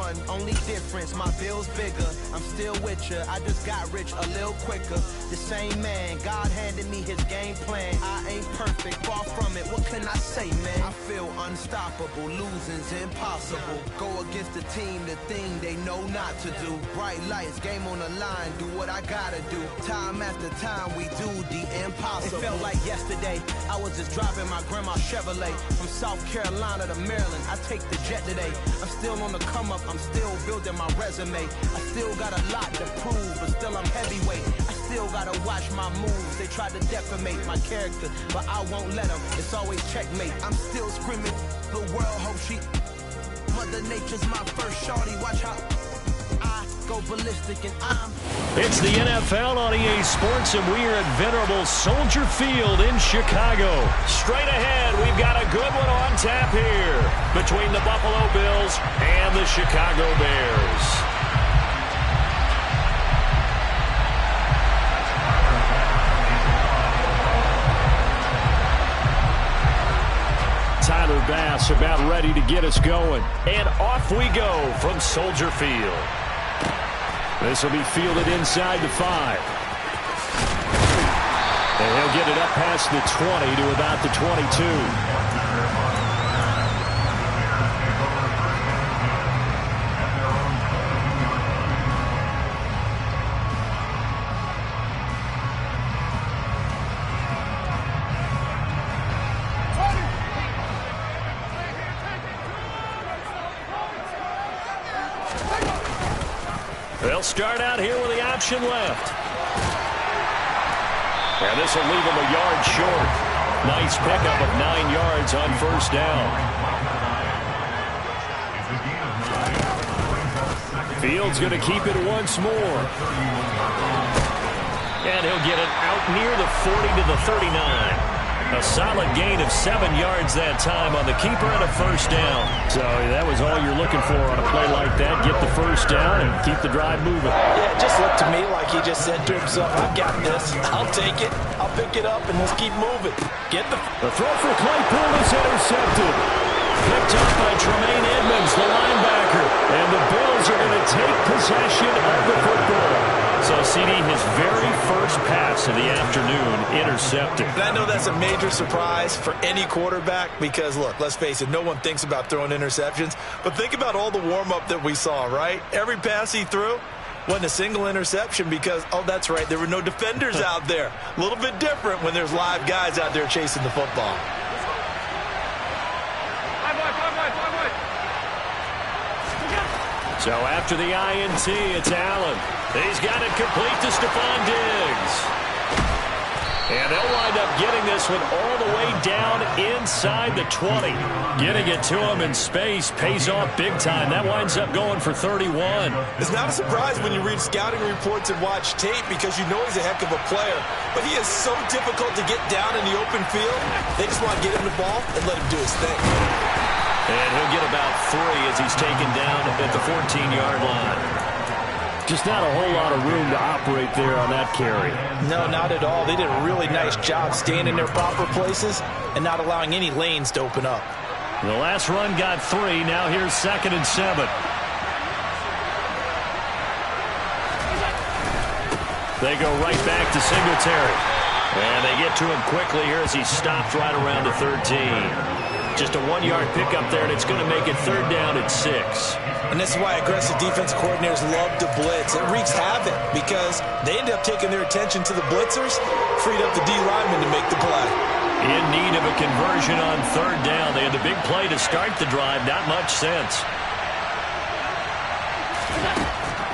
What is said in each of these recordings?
one, only difference, my bill's bigger. I'm still with ya, I just got rich a little quicker. The same man, God handed me his game plan. I ain't perfect, far from it, what can I say, man? I feel unstoppable, losing's impossible. Go against the team, the thing they know not to do. Bright lights, game on the line, do what I gotta do. Time after time, we do the impossible. It felt like yesterday, I was just driving my grandma's Chevrolet. From South Carolina to Maryland, I take the jet today. I'm still on the come up, I'm still building my resume. I still got a lot to prove, but still I'm heavyweight. I still gotta watch my moves. They tried to defamate my character, but I won't let them. It's always checkmate. I'm still screaming, the world hope she. Mother Nature's my first shorty. Watch how I go ballistic and I'm. It's the NFL on EA Sports, and we are at venerable Soldier Field in Chicago. Straight ahead, we've got a good one on tap here between the Buffalo Bills and the Chicago Bears. Tyler Bass about ready to get us going. And off we go from Soldier Field. This will be fielded inside the 5. And he'll get it up past the 20 to about the 22. They'll start out here with the option left. And this will leave him a yard short. Nice pickup of 9 yards on first down. Fields going to keep it once more. And he'll get it out near the 40 to the 39. A solid gain of 7 yards that time on the keeper and a first down. So that was all you're looking for on a play like that. Get the first down and keep the drive moving. Yeah, it just looked to me like he just said to himself, I've got this. I'll take it. I'll pick it up and let's keep moving. The throw for Claypool is intercepted. Picked up by Tremaine Edmonds, the linebacker. And the Bills are going to take possession of the football. So, CD, his very first pass of the afternoon intercepted. And I know that's a major surprise for any quarterback because, look, let's face it, no one thinks about throwing interceptions. But think about all the warm-up that we saw, right? Every pass he threw wasn't a single interception because, oh, that's right, there were no defenders out there. A little bit different when there's live guys out there chasing the football. So after the INT, it's Allen. He's got it complete to Stephon Diggs. And they'll wind up getting this one all the way down inside the 20. Getting it to him in space pays off big time. That winds up going for 31. It's not a surprise when you read scouting reports and watch tape because you know he's a heck of a player. But he is so difficult to get down in the open field. They just want to get him the ball and let him do his thing. And he'll get about 3 as he's taken down at the 14-yard line. Just not a whole lot of room to operate there on that carry. No, not at all. They did a really nice job staying in their proper places and not allowing any lanes to open up. The last run got 3. Now here's 2nd and 7. They go right back to Singletary. And they get to him quickly here as he stopped right around the 13. Just a 1-yard pickup there, and it's going to make it 3rd down at 6. And this is why aggressive defense coordinators love to blitz. It wreaks havoc because they end up taking their attention to the blitzers, freed up the D lineman to make the play. In need of a conversion on 3rd down. They had the big play to start the drive. Not much sense.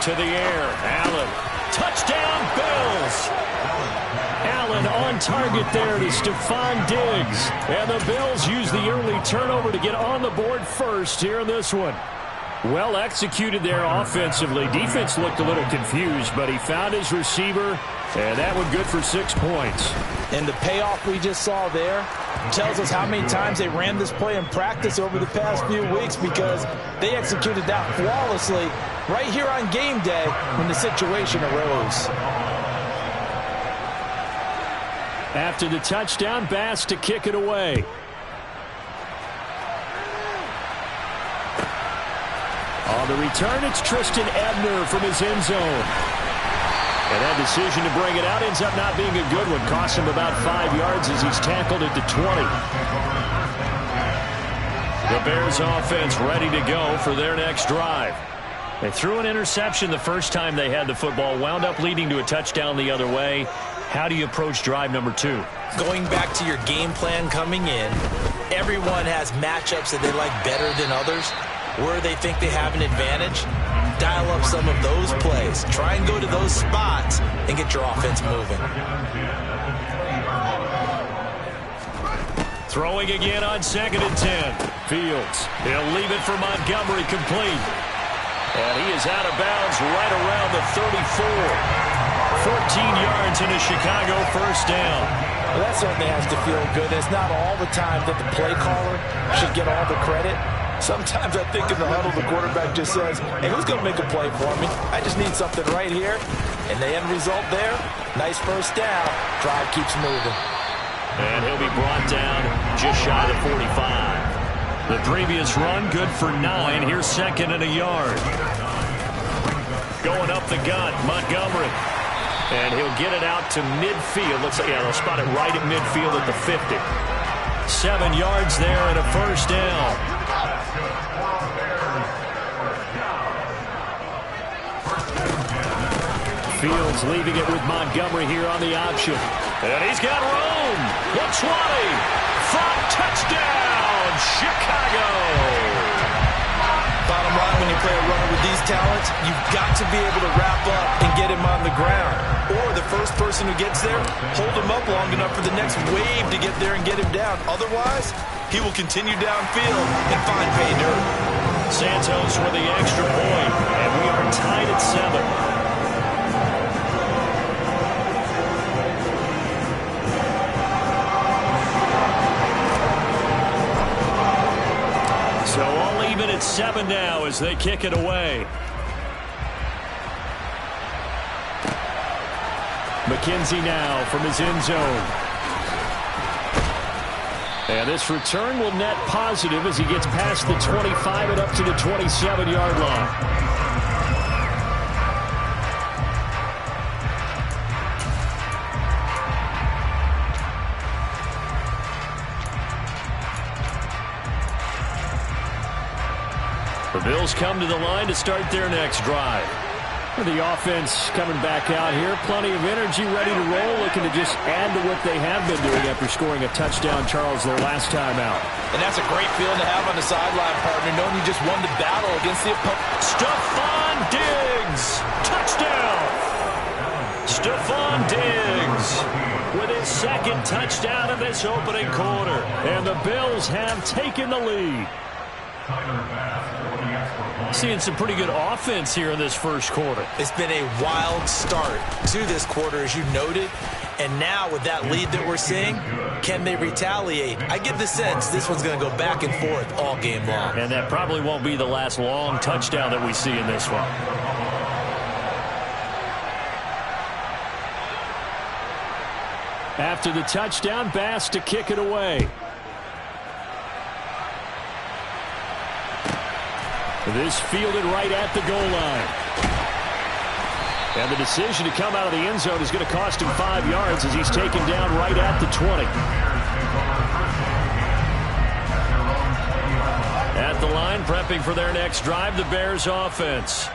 To the air. Allen. Touchdown, Bills. Allen on target there to Stephon Diggs. And the Bills use the early turnover to get on the board first here in this one. Well executed there offensively. Defense looked a little confused, but he found his receiver, and that one good for 6 points. And the payoff we just saw there tells us how many times they ran this play in practice over the past few weeks because they executed that flawlessly right here on game day when the situation arose. After the touchdown, Bass to kick it away. On the return, it's Tristan Ebner from his end zone. And that decision to bring it out ends up not being a good one. Costs him about 5 yards as he's tackled at the 20. The Bears offense ready to go for their next drive. They threw an interception the first time they had the football, wound up leading to a touchdown the other way. How do you approach drive number 2? Going back to your game plan coming in, everyone has matchups that they like better than others. Where they think they have an advantage, dial up some of those plays. Try and go to those spots and get your offense moving. Throwing again on 2nd and 10. Fields. He'll leave it for Montgomery complete. And he is out of bounds right around the 34. 14 yards in a Chicago first down. Well, that certainly has to feel good. It's not all the time that the play caller should get all the credit. Sometimes I think in the huddle, the quarterback just says, hey, who's going to make a play for me? I just need something right here. And the end result there, nice first down. Drive keeps moving. And he'll be brought down just shy of the 45. The previous run, good for 9. Here's 2nd and a yard. Going up the gut, Montgomery. And he'll get it out to midfield. Looks like, yeah, they'll spot it right at midfield at the 50. 7 yards there and a first down. Fields leaving it with Montgomery here on the option. And he's got room. The 20. From touchdown, Chicago. Bottom line, when you play a runner with these talents, you've got to be able to wrap up and get him on the ground. Or the first person who gets there, hold him up long enough for the next wave to get there and get him down. Otherwise, he will continue downfield and find pay dirt. Santos with the extra point, and we are tied at 7. So all even at 7 now as they kick it away. McKenzie now from his end zone. And this return will net positive as he gets past the 25 and up to the 27-yard line. The Bills come to the line to start their next drive. The offense coming back out here. Plenty of energy, ready to roll, looking to just add to what they have been doing after scoring a touchdown, Charles, their last time out. And that's a great feeling to have on the sideline, partner, knowing you just won the battle against the opponent. Stephon Diggs, touchdown! Stephon Diggs with his 2nd touchdown of this opening quarter. And the Bills have taken the lead. Seeing some pretty good offense here in this first quarter. It's been a wild start to this quarter, as you noted. And now with that lead that we're seeing, can they retaliate? I get the sense this one's going to go back and forth all game long. And that probably won't be the last long touchdown that we see in this one. After the touchdown, Bass to kick it away. This fielded right at the goal line. And the decision to come out of the end zone is going to cost him 5 yards as he's taken down right at the 20. At the line, prepping for their next drive, the Bears offense.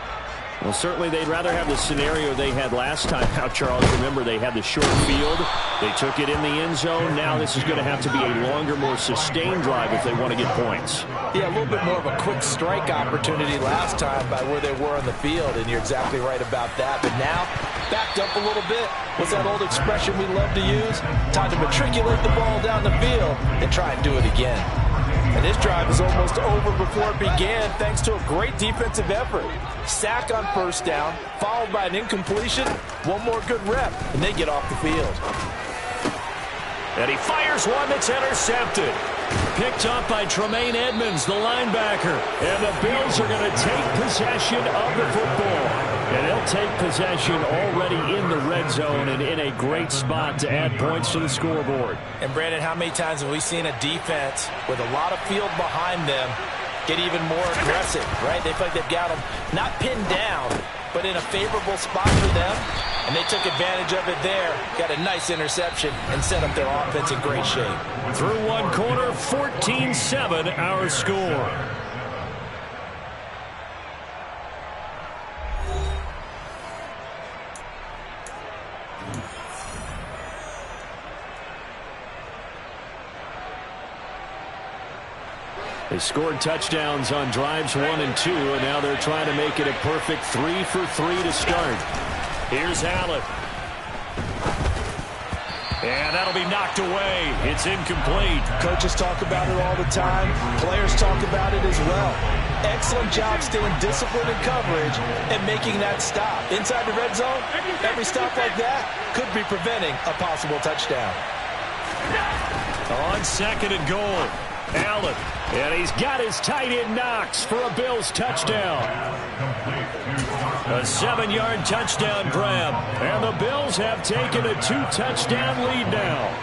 Well, certainly they'd rather have the scenario they had last time out, Charles. Remember, they had the short field. They took it in the end zone. Now this is going to have to be a longer, more sustained drive if they want to get points. Yeah, a little bit more of a quick strike opportunity last time by where they were on the field, and you're exactly right about that. But now, backed up a little bit. What's that old expression we love to use? Time to matriculate the ball down the field and try and do it again. And this drive is almost over before it began thanks to a great defensive effort. Sack on first down, followed by an incompletion. One more good rep, and they get off the field. And he fires one that's intercepted. Picked up by Tremaine Edmonds, the linebacker. And the Bills are going to take possession of the football. And they'll take possession already in the red zone and in a great spot to add points to the scoreboard. And, Brandon, how many times have we seen a defense with a lot of field behind them get even more aggressive, right? They feel like they've got them not pinned down, but in a favorable spot for them, and they took advantage of it there. Got a nice interception and set up their offense in great shape. Through one quarter, 14-7 our score. They scored touchdowns on drives 1 and 2, and now they're trying to make it a perfect 3 for 3 to start. Here's Allen. And that'll be knocked away. It's incomplete. Coaches talk about it all the time. Players talk about it as well. Excellent job staying disciplined in coverage and making that stop. Inside the red zone, every stop like that could be preventing a possible touchdown. On 2nd and goal, Allen. And he's got his tight end Knox for a Bills touchdown. A 7-yard touchdown grab. And the Bills have taken a 2-touchdown lead now.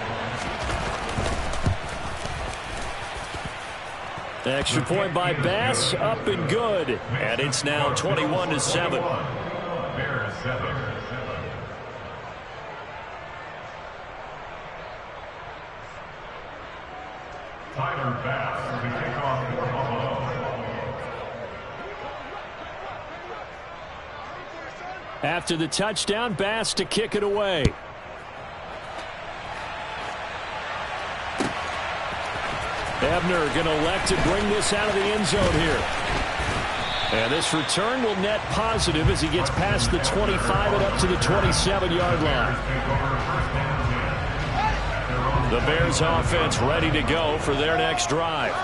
Extra point by Bass, up and good. And it's now 21-7. Tyler Bass to kick off for Buffalo. After the touchdown, Bass to kick it away. Ebner going to elect to bring this out of the end zone here. And this return will net positive as he gets past the 25 and up to the 27-yard line. The Bears offense ready to go for their next drive.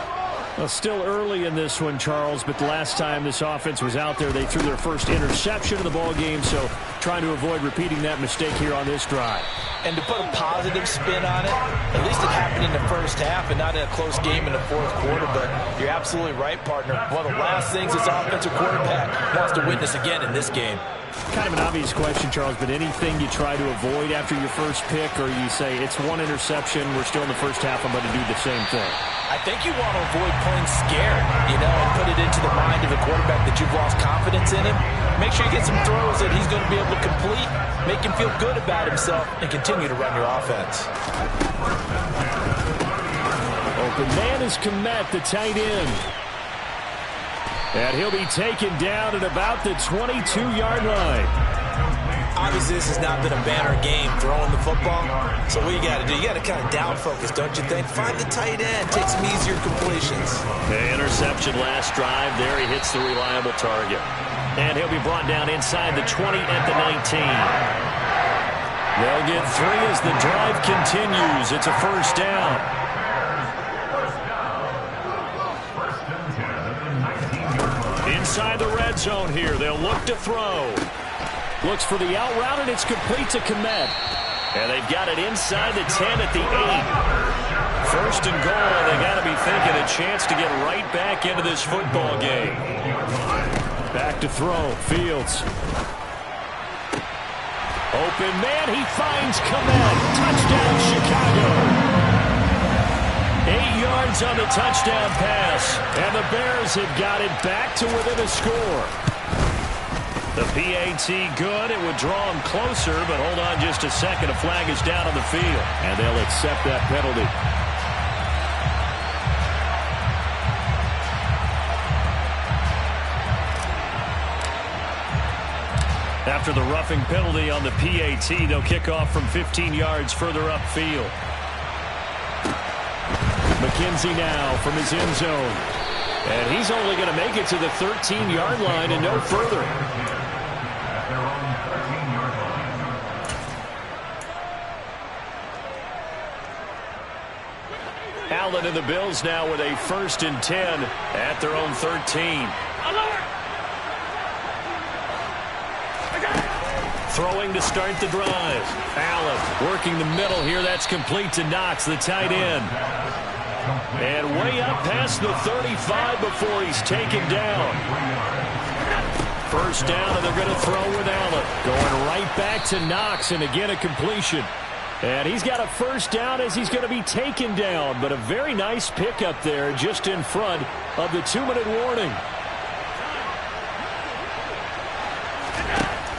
Well, still early in this one, Charles, but the last time this offense was out there, they threw their first interception of the ball game, so trying to avoid repeating that mistake here on this drive. And to put a positive spin on it, at least it happened in the first half and not in a close game in the fourth quarter, but you're absolutely right, partner. One of the last things this offensive quarterback wants to witness again in this game. Kind of an obvious question, Charles, but anything you try to avoid after your first pick, or you say it's one interception, we're still in the first half, I'm going to do the same thing? I think you want to avoid playing scared, and put it into the mind of the quarterback that you've lost confidence in him. Make sure you get some throws that he's going to be able to complete, make him feel good about himself, and continue to run your offense. Open man is Kmet, the tight end. And he'll be taken down at about the 22-yard line. Obviously, this has not been a banner game throwing the football. So what you got to do, you got to kind of down focus, don't you think? Find the tight end, take some easier completions. The interception last drive. There he hits the reliable target. And he'll be brought down inside the 20 at the 19. They'll get 3 as the drive continues. It's a first down. Inside the red zone here. They'll look to throw. Looks for the out route, and it's complete to Kmet. And they've got it inside the 10 at the 8. First and goal. They got to be thinking a chance to get right back into this football game. Back to throw. Fields. Open man. He finds Kmet. Touchdown, Chicago. 8 yards on the touchdown pass. And the Bears have got it back to within a score. The PAT good. It would draw him closer, but hold on just a second. A flag is down on the field, and they'll accept that penalty. After the roughing penalty on the PAT, they'll kick off from 15 yards further upfield. McKenzie now from his end zone. And he's only going to make it to the 13-yard line and no further. Allen and the Bills now with a 1st and 10 at their own 13. Throwing to start the drive. Allen working the middle here. That's complete to Knox, the tight end. And way up past the 35 before he's taken down. First down, and they're going to throw with Allen. Going right back to Knox, and again a completion. And he's got a first down as he's going to be taken down. But a very nice pickup there just in front of the 2-minute warning.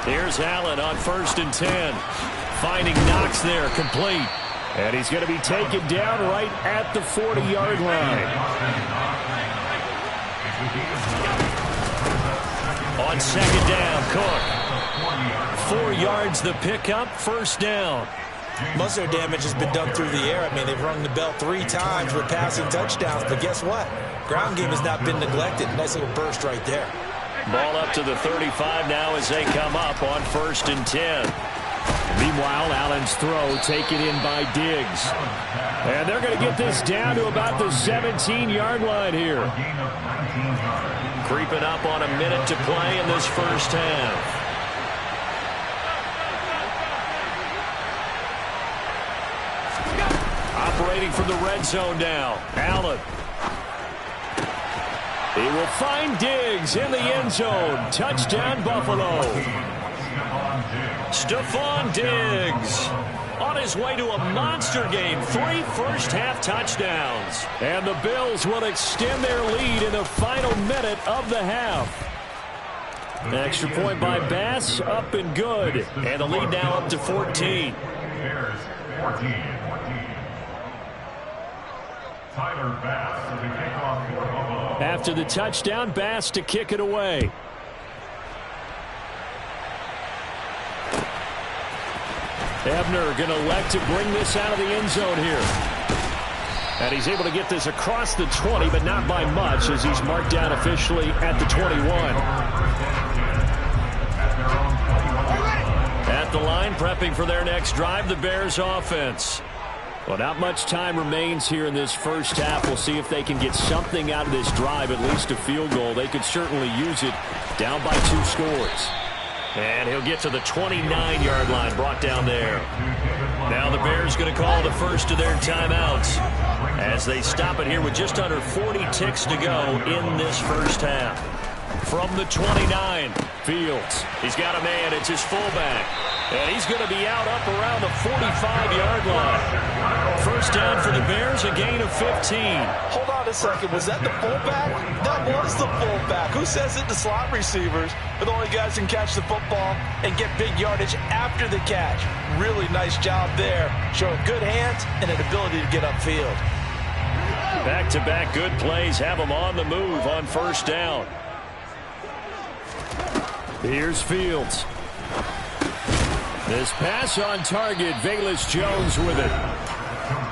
Here's Allen on 1st and 10. Finding Knox there, complete. And he's going to be taken down right at the 40-yard line. On 2nd down, Cook. 4 yards the pickup, 1st down. Most of their damage has been done through the air. I mean, they've rung the bell 3 times with passing touchdowns, but guess what? Ground game has not been neglected. Nice little burst right there. Ball up to the 35 now as they come up on 1st and 10. Meanwhile, Allen's throw taken in by Diggs. And they're going to get this down to about the 17-yard line here. Creeping up on a minute to play in this first half. Operating from the red zone now. Allen. He will find Diggs in the end zone. Touchdown, Buffalo. Stephon Diggs on his way to a monster game. 3 first-half touchdowns. And the Bills will extend their lead in the final minute of the half. An extra point by Bass, up and good. And the lead now up to 14. After the touchdown, Bass to kick it away. Ebner going to elect to bring this out of the end zone here. And he's able to get this across the 20, but not by much as he's marked down officially at the 21. At the line, prepping for their next drive, the Bears offense. Well, not much time remains here in this first half. We'll see if they can get something out of this drive, at least a field goal. They could certainly use it down by 2 scores. And he'll get to the 29-yard line, brought down there. Now the Bears going to call the first of their timeouts as they stop it here with just under 40 ticks to go in this first half. From the 29, Fields. He's got a man. It's his fullback. And he's going to be out up around the 45-yard line. First down for the Bears, a gain of 15. Hold on a second. Was that the fullback? That was the fullback. Who says it? The slot receivers are the only guys who can catch the football and get big yardage after the catch. Really nice job there. Showing good hands and an ability to get upfield. Back-to-back good plays have them on the move on first down. Here's Fields. This pass on target. Velus Jones with it.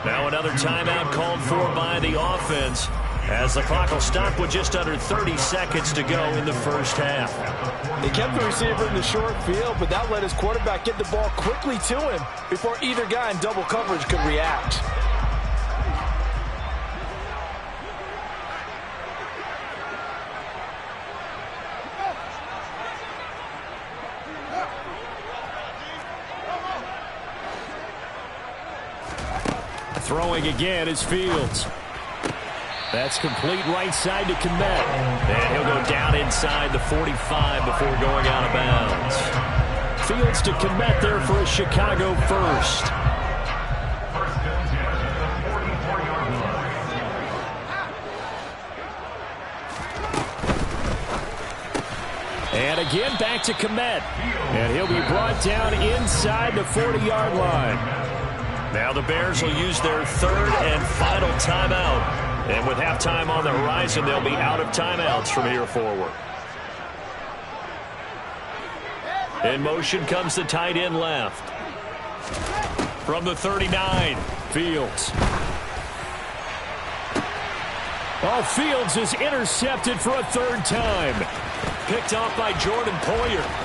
Now another timeout called for by the offense as the clock will stop with just under 30 seconds to go in the first half. They kept the receiver in the short field, but that let his quarterback get the ball quickly to him before either guy in double coverage could react. Throwing again is Fields. That's complete right side to Kmet. And he'll go down inside the 45 before going out of bounds. Fields to Kmet there for a Chicago first. And again back to Kmet. And he'll be brought down inside the 40-yard line. Now the Bears will use their third and final timeout. And with halftime on the horizon, they'll be out of timeouts from here forward. In motion comes the tight end left. From the 39, Fields. Oh, Fields is intercepted for a 3rd time. Picked off by Jordan Poyer.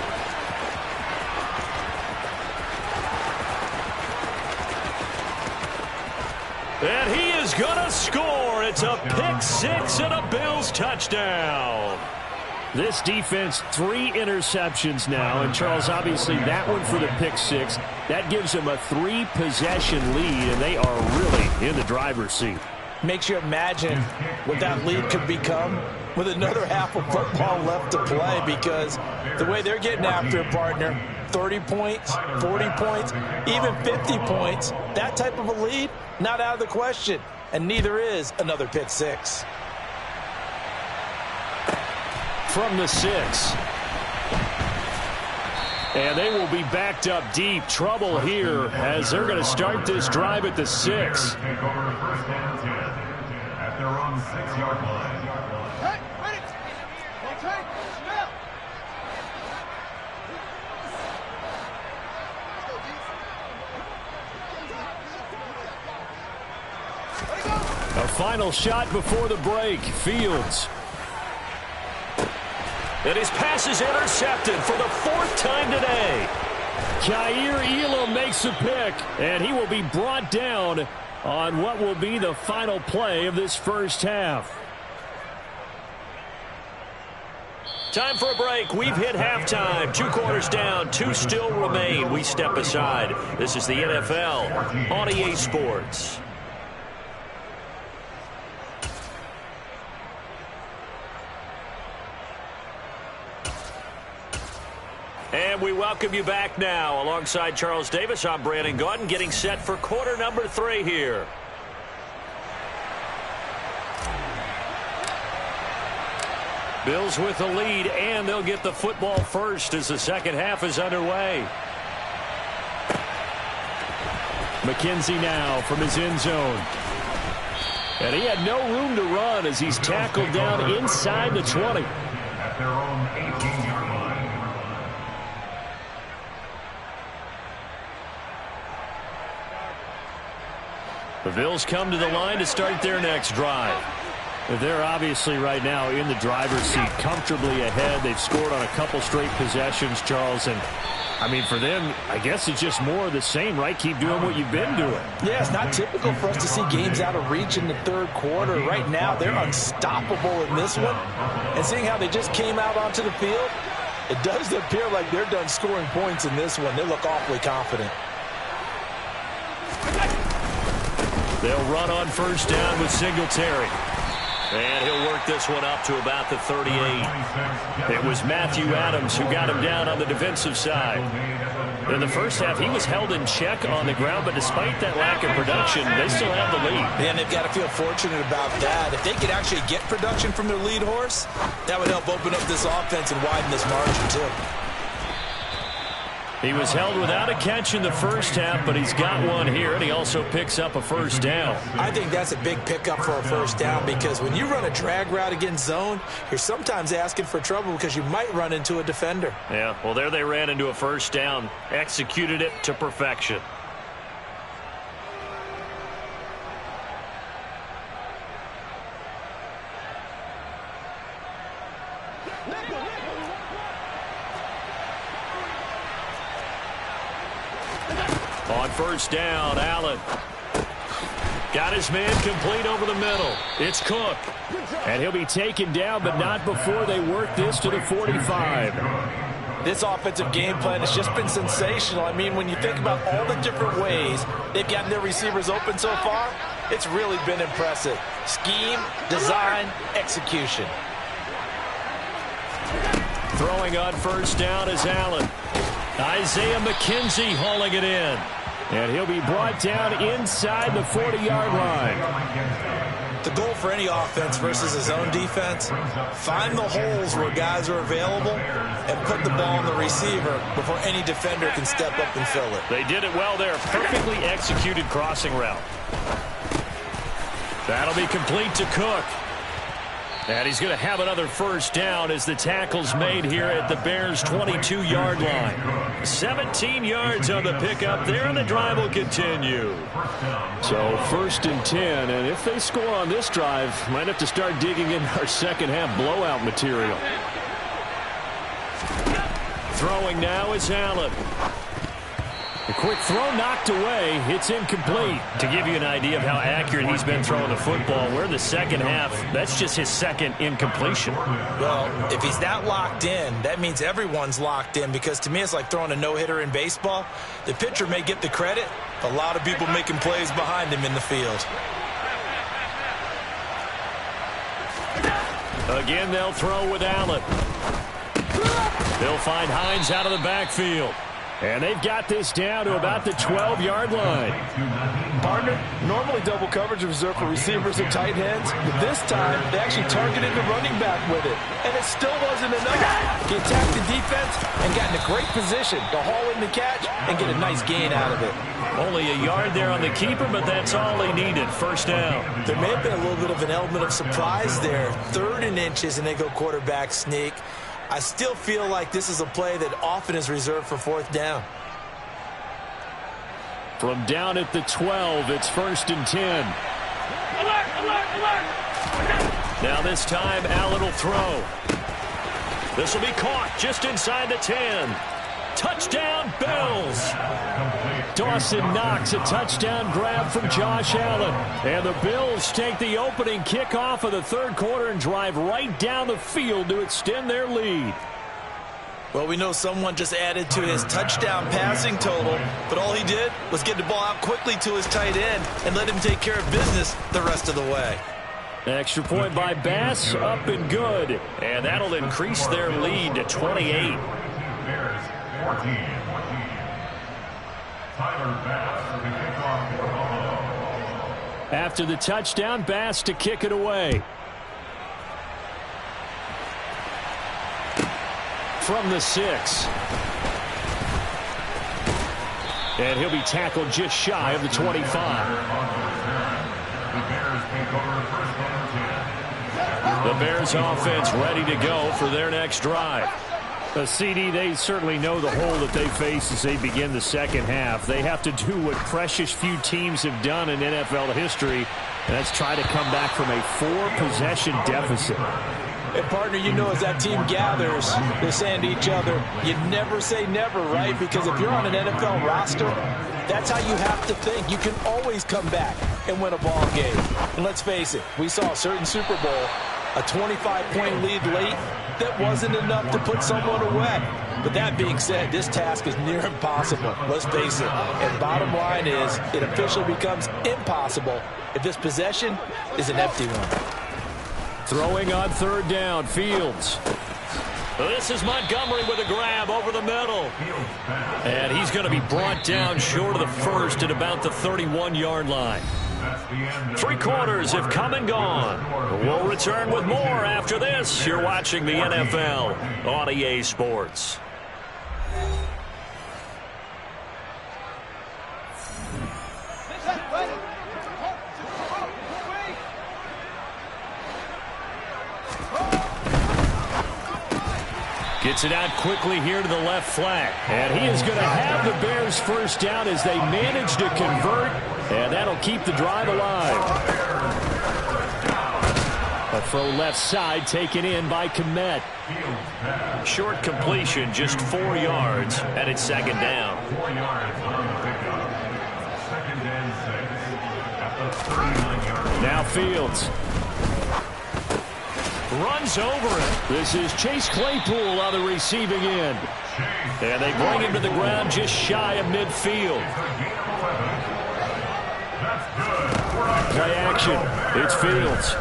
And he is going to score. It's a pick-6 and a Bills touchdown. This defense, 3 interceptions now. And, Charles, obviously that one for the pick-6. That gives them a 3-possession lead, and they are really in the driver's seat. Makes you imagine what that lead could become with another half of football left to play, because the way they're getting after it, partner, 30 points, 40 points, even 50 points, that type of a lead, not out of the question. And neither is another pick six. From the 6. And they will be backed up deep. Trouble here as they're going to start this drive at the 6. Take over first and 10 at their own 6-yard line. A final shot before the break. Fields. And his pass is intercepted for the 4th time today. Kaiir Elam makes a pick, and he will be brought down on what will be the final play of this first half. Time for a break. We've hit halftime. 2 quarters down, 2 still remain. We step aside. This is the NFL on EA Sports. And we welcome you back now. Alongside Charles Davis, I'm Brandon Gaudin, getting set for quarter number 3 here. Bills with the lead, and they'll get the football first as the second half is underway. McKenzie now from his end zone. And he had no room to run as he's tackled down inside the 20. At their own 18-yard line. The Bills come to the line to start their next drive. They're obviously right now in the driver's seat, comfortably ahead. They've scored on a couple straight possessions, Charles. And, I mean, for them, I guess it's just more of the same, right? Keep doing what you've been doing. Yeah, it's not typical for us to see games out of reach in the third quarter. Right now, they're unstoppable in this one. And seeing how they just came out onto the field, it does appear like they're done scoring points in this one. They look awfully confident. They'll run on first down with Singletary. And he'll work this one up to about the 38. It was Matthew Adams who got him down on the defensive side. In the first half, he was held in check on the ground, but despite that lack of production, they still have the lead. And they've got to feel fortunate about that. If they could actually get production from their lead horse, that would help open up this offense and widen this margin, too. He was held without a catch in the first half, but he's got one here, and he also picks up a first down. I think that's a big pickup for a first down because when you run a drag route against zone, you're sometimes asking for trouble because you might run into a defender. Yeah, well, there they ran into a first down, executed it to perfection. On first down, Allen got his man complete over the middle. It's Cook. And he'll be taken down, but not before they work this to the 45. This offensive game plan has just been sensational. I mean, when you think about all the different ways they've gotten their receivers open so far, it's really been impressive. Scheme, design, execution. Throwing on first down is Allen. Isaiah McKenzie hauling it in. And he'll be brought down inside the 40-yard line. The goal for any offense versus a zone defense, find the holes where guys are available and put the ball on the receiver before any defender can step up and fill it. They did it well there. Perfectly executed crossing route. That'll be complete to Cook. And he's going to have another first down as the tackle's made here at the Bears' 22-yard line. 17 yards on the pickup there, and the drive will continue. So first and 10, and if they score on this drive, might have to start digging in our second-half blowout material. Throwing now is Allen. A quick throw knocked away. It's incomplete. To give you an idea of how accurate he's been throwing the football, we're in the second half. That's just his second incompletion. Well, if he's that locked in, that means everyone's locked in because to me it's like throwing a no-hitter in baseball. The pitcher may get the credit. A lot of people making plays behind him in the field. Again, they'll throw with Allen. They'll find Hines out of the backfield. And they've got this down to about the 12-yard line. Partner, normally double coverage is reserved for receivers and tight ends, but this time they actually targeted the running back with it, and it still wasn't enough. He attacked the defense and got in a great position to haul in the catch and get a nice gain out of it. Only a yard there on the keeper, but that's all he needed. First down. There may have been a little bit of an element of surprise there. 3rd and inches, and they go quarterback sneak. I still feel like this is a play that often is reserved for 4th down. From down at the 12, it's 1st and 10. Alert, alert, alert. Now this time, Allen will throw. This will be caught just inside the 10. Touchdown, Bills. Dawson Knox, a touchdown grab from Josh Allen. And the Bills take the opening kickoff of the 3rd quarter and drive right down the field to extend their lead. Well, we know someone just added to his touchdown passing total, but all he did was get the ball out quickly to his tight end and let him take care of business the rest of the way. Extra point by Bass, up and good. And that'll increase their lead to 28. Bears 14. Tyler Bass to kick off for Buffalo. After the touchdown, Bass to kick it away. From the 6. And he'll be tackled just shy of the 25. The Bears take over 1st and 10. The Bears offense ready to go for their next drive. CD, they certainly know the hole that they face as they begin the second half. They have to do what precious few teams have done in NFL history, and that's try to come back from a 4-possession deficit. And, partner, you know as that team gathers, they're saying to each other, you never say never, right? Because if you're on an NFL roster, that's how you have to think. You can always come back and win a ball game. And let's face it, we saw a certain Super Bowl, a 25-point lead late, that wasn't enough to put someone away. But that being said, this task is near impossible. Let's face it. And bottom line is, it officially becomes impossible if this possession is an empty one. Throwing on 3rd down, Fields. This is Montgomery with a grab over the middle. And he's going to be brought down short of the 1st at about the 31-yard line. 3 quarters have come and gone. We'll return with more after this. You're watching the NFL on EA Sports. Gets it out quickly here to the left flat. And he is going to have the Bears 1st down as they manage to convert. And that'll keep the drive alive. A throw left side taken in by Kmet. Short completion, just 4 yards, and it's 2nd down. 4 yards on the pickup. 2nd and 6 at the 39-yard line. Now Fields. Runs over it. This is Chase Claypool on the receiving end. And they bring him to the ground just shy of midfield. Play action. It's Fields.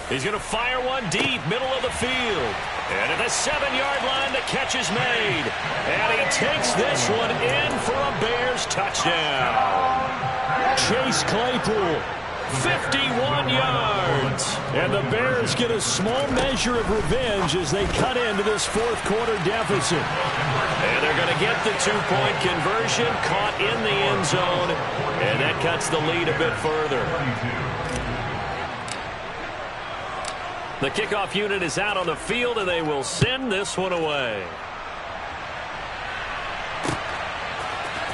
He's going to fire one deep, middle of the field. And at the 7-yard line, the catch is made. And he takes this one in for a Bears touchdown. Chase Claypool. 51 yards. And the Bears get a small measure of revenge as they cut into this 4th quarter deficit. And they're going to get the 2-point conversion, caught in the end zone, and that cuts the lead a bit further. The kickoff unit is out on the field, and they will send this one away.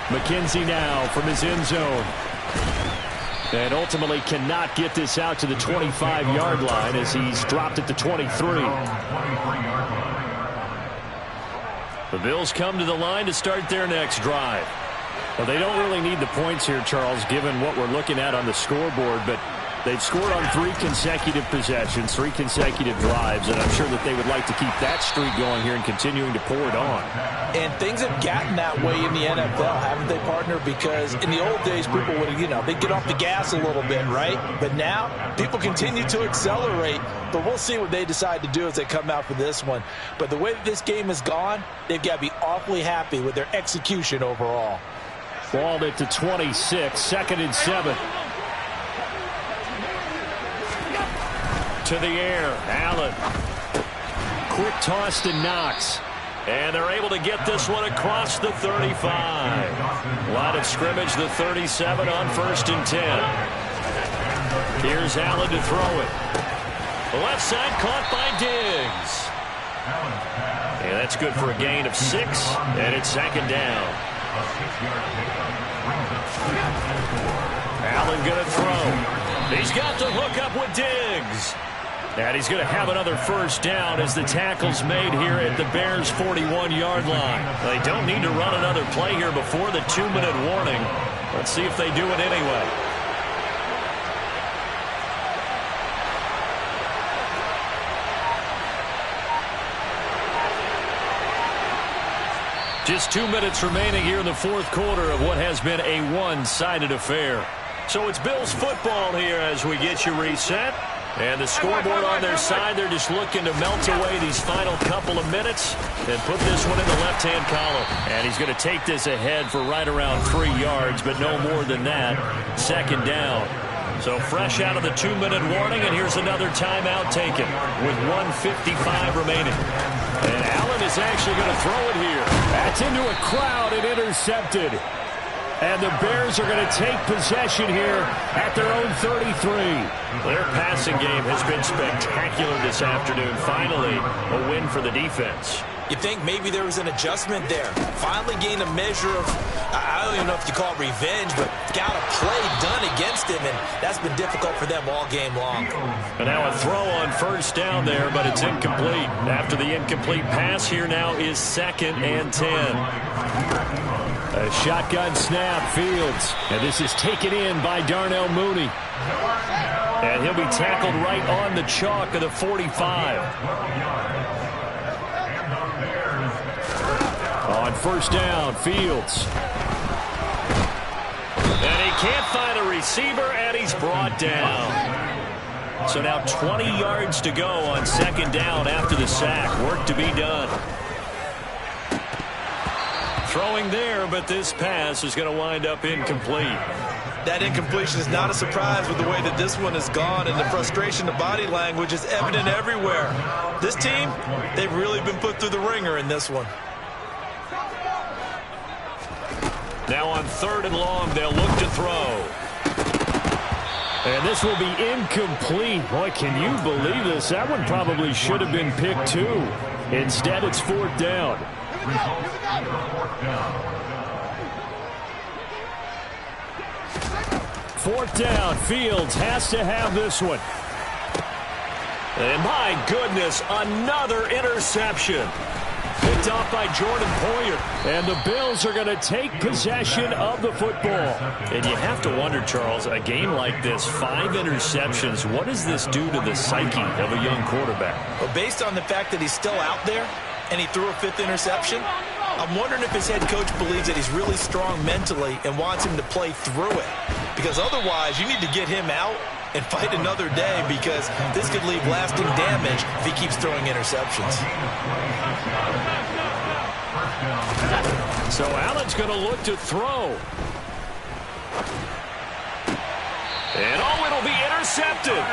McKenzie now from his end zone. And ultimately cannot get this out to the 25-yard line as he's dropped at the 23. The Bills come to the line to start their next drive. Well, they don't really need the points here, Charles, given what we're looking at on the scoreboard, but They've scored on 3 consecutive possessions, 3 consecutive drives, and I'm sure that they would like to keep that streak going here and continuing to pour it on. And things have gotten that way in the NFL, haven't they, partner? Because in the old days, people would, they'd get off the gas a little bit, right? But now, people continue to accelerate. But we'll see what they decide to do as they come out for this one. But the way that this game has gone, they've got to be awfully happy with their execution overall. Balled it to 26, 2nd and 7. To the air, Allen. Quick toss to Knox. And they're able to get this one across the 35. Line of scrimmage, the 37 on 1st and 10. Here's Allen to throw it. The left side caught by Diggs. And that's good for a gain of 6, and it's 2nd down. Allen going to throw. He's got the hook up with Diggs. And he's going to have another 1st down as the tackle's made here at the Bears' 41-yard line. They don't need to run another play here before the 2-minute warning. Let's see if they do it anyway. Just 2 minutes remaining here in the 4th quarter of what has been a one-sided affair. So it's Bills football here as we get you reset. And the scoreboard on their side, they're just looking to melt away these final couple of minutes and put this one in the left-hand column. And he's going to take this ahead for right around 3 yards, but no more than that. 2nd down. So fresh out of the 2-minute warning, and here's another timeout taken with 1:55 remaining. And Allen is actually going to throw it here. That's into a crowd and intercepted. And the Bears are going to take possession here at their own 33. Their passing game has been spectacular this afternoon. Finally, a win for the defense. You think maybe there was an adjustment there. Finally gained a measure of, I don't even know if you call it revenge, but got a play done against him, and that's been difficult for them all game long. And now a throw on 1st down there, but it's incomplete. After the incomplete pass, here now is 2nd and 10. A shotgun snap, Fields. And this is taken in by Darnell Mooney. And he'll be tackled right on the chalk of the 45. On 1st down, Fields. And he can't find a receiver, and he's brought down. So now 20 yards to go on 2nd down after the sack. Work to be done. Throwing there, but this pass is going to wind up incomplete. That incompletion is not a surprise with the way that this one has gone, and the frustration, the body language is evident everywhere. This team, they've really been put through the ringer in this one. Now on 3rd and long, they'll look to throw. And this will be incomplete. Boy, can you believe this? That one probably should have been picked too. Instead, it's 4th down. 4th down, Fields has to have this one. And my goodness, another interception. Picked off by Jordan Poyer. And the Bills are going to take possession of the football. And you have to wonder, Charles, a game like this, 5 interceptions, what does this do to the psyche of a young quarterback? Well, based on the fact that he's still out there and he threw a 5th interception, I'm wondering if his head coach believes that he's really strong mentally and wants him to play through it. Because otherwise, you need to get him out and fight another day, because this could leave lasting damage if he keeps throwing interceptions. So Allen's going to look to throw. And it'll be intercepted.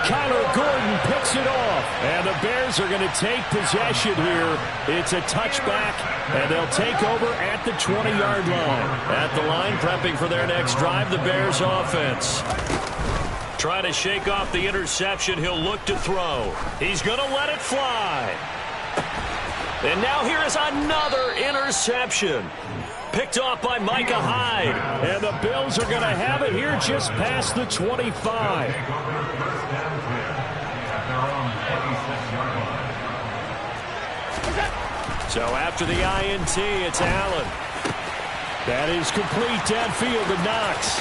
Kyler Gordon picks it off. And the Bears are going to take possession here. It's a touchback, and they'll take over at the 20-yard line. At the line, prepping for their next drive, the Bears offense. Trying to shake off the interception. He'll look to throw. He's going to let it fly. And now here is another interception. Picked off by Micah Hyde. And the Bills are going to have it here just past the 25. So after the INT, it's Allen. That is complete downfield to Knox.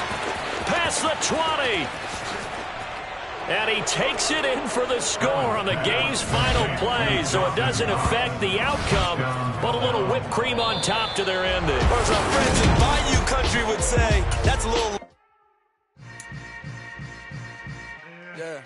Past the 20. And he takes it in for the score on the game's final play, so it doesn't affect the outcome, but a little whipped cream on top to their ending. Or as our friends in Bayou country would say, that's a little... Yeah.